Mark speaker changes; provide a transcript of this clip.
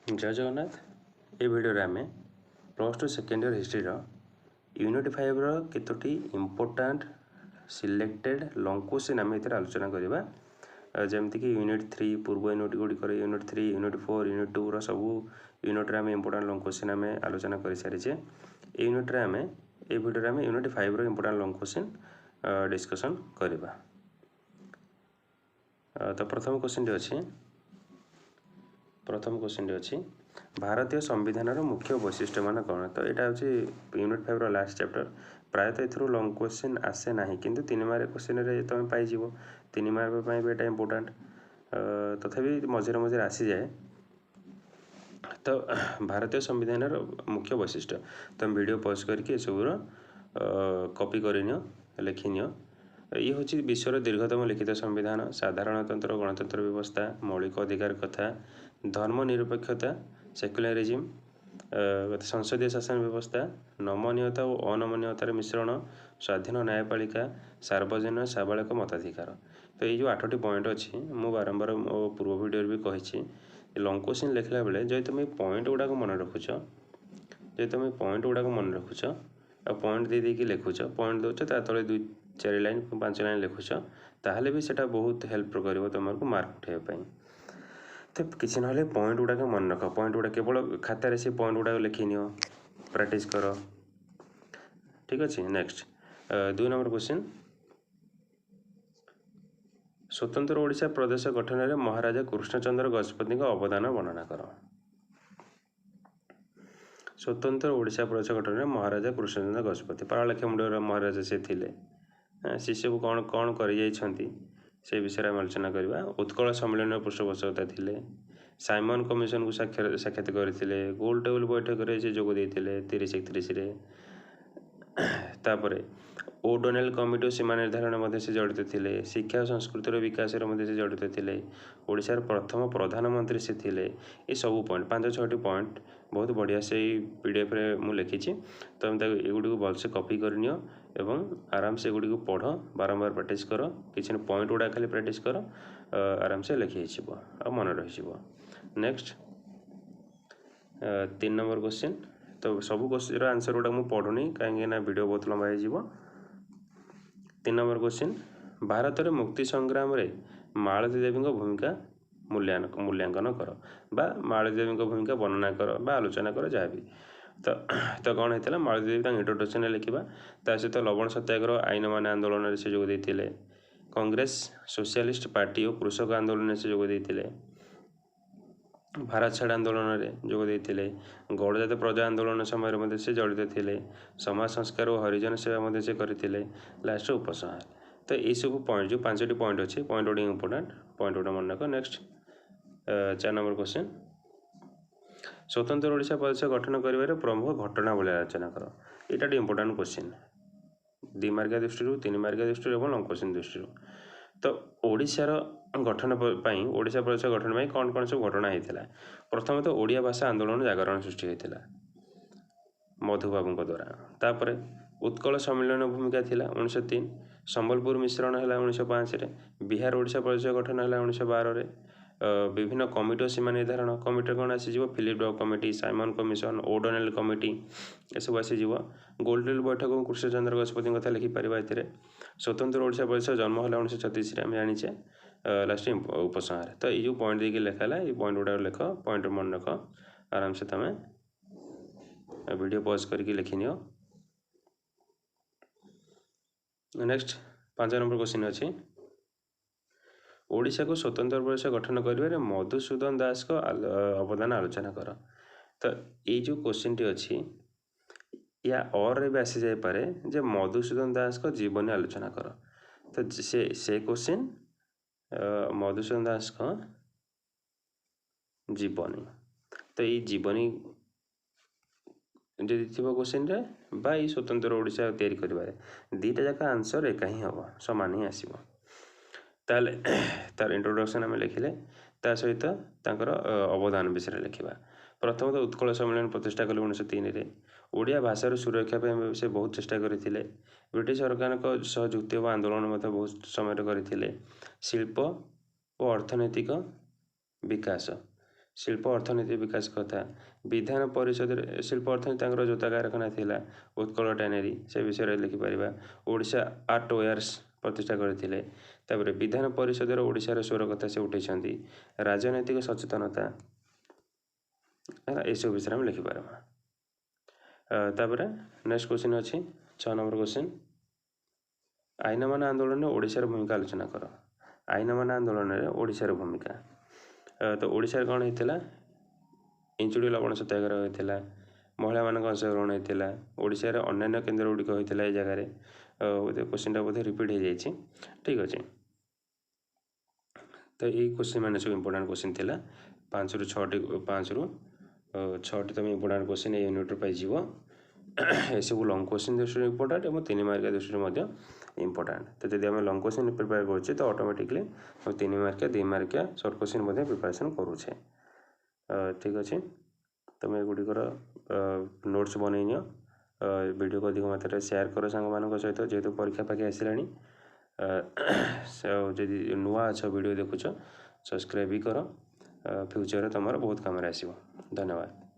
Speaker 1: जय जगन्नाथ। ये वीडियो रे आमे +2 सेकेंड ईयर हिस्ट्री यूनिट 5 रो केतोटी इंपोर्टेंट सिलेक्टेड लॉन्ग क्वेश्चन आम ये आलोचना करवा। जमती कि यूनिट 3 पूर्व यूनिट गुड़िक यूनिट 3 यूनिट 4 यूनिट 2 रो सब यूनिट आम इंपोर्टेंट लॉन्ग क्वेश्चन आम आलोचना कर सारी। यूनिट रे आमे ये वीडियो रे आमे यूनिट 5 रो इंपोर्टेंट लॉन्ग क्वेश्चन डिस्कशन करवा। तो प्रथम क्वेश्चन अच्छी भारतीय संविधान मुख्य वैशिष्ट्य मान कौन। तो यहाँ हूँ यूनिट 5 लास्ट चैप्टर। प्रायतः एथुरु लॉन्ग क्वेश्चन आसे ना किंतु 3 मार्क क्वेश्चन रे तुम पाइज 3 मार्क पर इंपोर्टेंट तथापि मझे मझे आसी जाए। तो भारतीय संविधान मुख्य वैशिष्ट्य तुम वीडियो पॉज करके सब कॉपी करनियो लिखिनियो। ये हूँ विश्वर दीर्घतम लिखित संविधान, साधारणतंत्र गणतंत्र व्यवस्था, मौलिक अधिकार कथा, धर्मनिरपेक्षता सेक्युलरिज्म, संसदीय शासन व्यवस्था, नमनीयता और अनमनीयतार मिश्रण, स्वाधीन न्यायपालिका, सार्वजनीन साबालक मताधिकार। तो ये जो 8टी पॉइंट अच्छी मु बारंबार मो पूर्व वीडियो भी कही लॉन्ग क्वेश्चन लिखला बेले जो तुम पॉइंट गुड़ाक मन रखुच पॉइंट दे देकी लिखुच पॉइंट दौच तले 2-4 लाइन 5 लाइन लिखुच ताहले भी सेटा बहुत हेल्प कर तुमको मार्क उठाइबा। तो किसी ना पॉइंट गुड़ाक मन रख पॉइंट गुड़ा केवल खातार से पॉइंट गुड़ाक लिखिनियो प्रैक्टिस कर। ठीक अच्छे। नेक्स्ट 2 नंबर क्वेश्चन, स्वतंत्र ओडिशा प्रदेश गठन में महाराजा कृष्णचंद्र गजपति अवदान वर्णना कर। स्वतंत्र ओडिशा प्रदेश गठन में महाराजा कृष्णचंद्र गजपति पारलाखे मुंडर महाराजा से थिले। सी सब कौन कौन कर से विषय में आलोचना करवा। उत्कल सम्मेलन पृष्ठपोषकता थिले, साइमन कमिशन को साक्षात करते, गोल टेबल बैठक में से जोग देते 30-31। तापर ओडोनेल कमिटी सीमा निर्धारण से जड़ित थे, शिक्षा और संस्कृतिर विकास से जड़ित थे, ओडिशार प्रथम प्रधानमंत्री से थिले। ये सब पॉइंट 5-6टी पॉइंट बहुत बढ़िया से पीडीएफ रे मु लिखी। तुम एगुड़ी भलसे कॉपी करनियो एवं आराम से एगुड़ी पढ़ बारंबार प्रैक्टिस कर। किसी पॉइंट गुड़ा खाली प्रैक्टिस कर आराम से लिखी आ मन रही। Next 3 number question. तो सब क्वेश्चन आंसर गुड़ा मुझे पढ़ुनी कहीं वीडियो बहुत लंबा हो। 3 नंबर क्वेश्चन, भारत में मुक्ति संग्राम रे मालती देवी भूमिका मूल्यांकन कर बा मालती देवी भूमिका वर्णना कर बा आलोचना कर जहाँ भी। तो कौन होता है मालती देवी इंट्रोडक्शन लिखा। ता सहित लवण सत्याग्रह आईन मान आंदोलन से जोग देते, कांग्रेस सोशलिस्ट पार्टी और कृषक आंदोलन से जोग देते, भारत छाड़ आंदोलन में जोग देते, गौड़जात प्रजा आंदोलन समय से जड़ित थे, समाज संस्कार और हरिजन सेवा से करते, लास्ट उपसंहार। तो ये सब पॉइंट जो 5टी पॉइंट अच्छे पॉइंट गुड़ा इंपोर्टेंट पॉइंट गुड़ा मन रख। नेक्स्ट 4 नंबर क्वेश्चन, स्वतंत्र ओडिशा प्रदेश गठन कर प्रमुख घटना बोले आलोचना कर। यहाँ इंपोर्टेंट क्वेश्चन 2 मार्किया दृष्टि 3 मार्किया दृष्टि और लॉन्ग क्वेश्चन दृष्टि। तो ओडिशार गठन ओडिशा प्रदेश गठन में कौन कौन सब घटना होता। प्रथम तो ओडिया भाषा आंदोलन जागरण सृष्टि होता मधुबाबू द्वारा। तापर उत्कल सम्मेलन भूमिका थिला 1903, संबलपुर मिश्रण है 1905, बिहार ओडिशा प्रदेश गठन है 1912। विभिन्न कमिटी सीमा निर्धारण कमिटी कौन आसीज Philip Duff committee, Simon commission, O'Donnell committee ये सब आसीज। गोल्डटेबल बैठक कृष्णचंद्र गजपति कथा लिखिपर। स्वतंत्र ओडिशा प्रदेश जन्म है 1936 आम जाचे। लास्ट उपसंहार। तो ये जो पॉइंट देखिए लिखा है ये पॉइंट गुड़ा लिख पॉइंट मन रख आराम से तुम वीडियो पॉज करके लिखिनियो। नेक्स्ट 5 नंबर क्वेश्चन अच्छी, ओडिशा को स्वतंत्र प्रदेश गठन कर मधुसूदन दास को अवदान आलोचना कर। तो ये जो क्वेश्चन टी अच्छी या और भी आसी जापे जे मधुसूदन दास को जीवनी आलोचना कर। तो से क्वेश्चन मधुसूदन दास को जीवनी। तो ये जीवनी जदि थी क्वेश्चन रे बा ये स्वतंत्र ओडिशा तैयारी करिबारे दीटा जाक आंसर एक ही हम सामान ही आसो। ताले तार इंट्रोडक्शन आम लिखिले ता सहित तांकर अवदान विषय लिखा। प्रथम तो उत्कल सम्मेलन प्रतिष्ठा कले 1903। ओडिया भाषार सुरक्षा से बहुत चेष्टा करते, ब्रिटिश सरकार सह जुक्ति व आंदोलन बहुत समय करते, शिल्प और अर्थनैतिक विकास शिल्प अर्थनीति विकास कथा विधान परिषद शिल्प अर्थनीति तांकर जोता कारखाना थिला उत्कल टैनरी से विषय लिखिपर ओडिशा आर्ट वेयर्स प्रतिष्ठा करते तापर विधान परिषद ओडिशार स्वर कथा से उठे राजनैतिक सचेतनता ये सब विषय में लिखिपर तापर नेक्स्ट क्वेश्चन अच्छी 6 नंबर क्वेश्चन आईनमान आंदोलन में ओडिशार भूमिका आलोचना कर आईनमान आंदोलन में ओडिशार भूमिका तो ओडिशार कौन होता इंचुड़ी लवण सत्याग्रह होता महिला मान अंशग्रहण होता ओडिशार अन्य केन्द्र गुड़िक होता है जगार क्वेश्चन बोधे रिपीट हो जाए ठीक अच्छे तो ये क्वेश्चन मैंने सब इंपोर्टाट क्वेश्चन थी 5 ରୁ 6 तुम इंपोर्टाट क्वेश्चन ये यूनिट पाइज ये सब लंग क्वेश्चन दृष्टि इंपोर्टाट और 3 मार्किया दृष्टि इंपोर्टाट तो जब आम लंग क्वेश्चन प्रिपेयर करुचे तो ऑटोमेटिकली 3 मार्किया 2 मार्किया शॉर्ट क्वेश्चन प्रिपरेशन करुचे ठीक अच्छे तुम एगुड़िकर नोट्स बनई नि वीडियो को अधिक मात्रा शेयर कर सांग सहित जेहेतु परीक्षा पाखे आसला जदि नुआ अच्छा वीडियो देखुच सब्सक्राइब भी कर फ्यूचर तुम बहुत काम आसो धन्यवाद।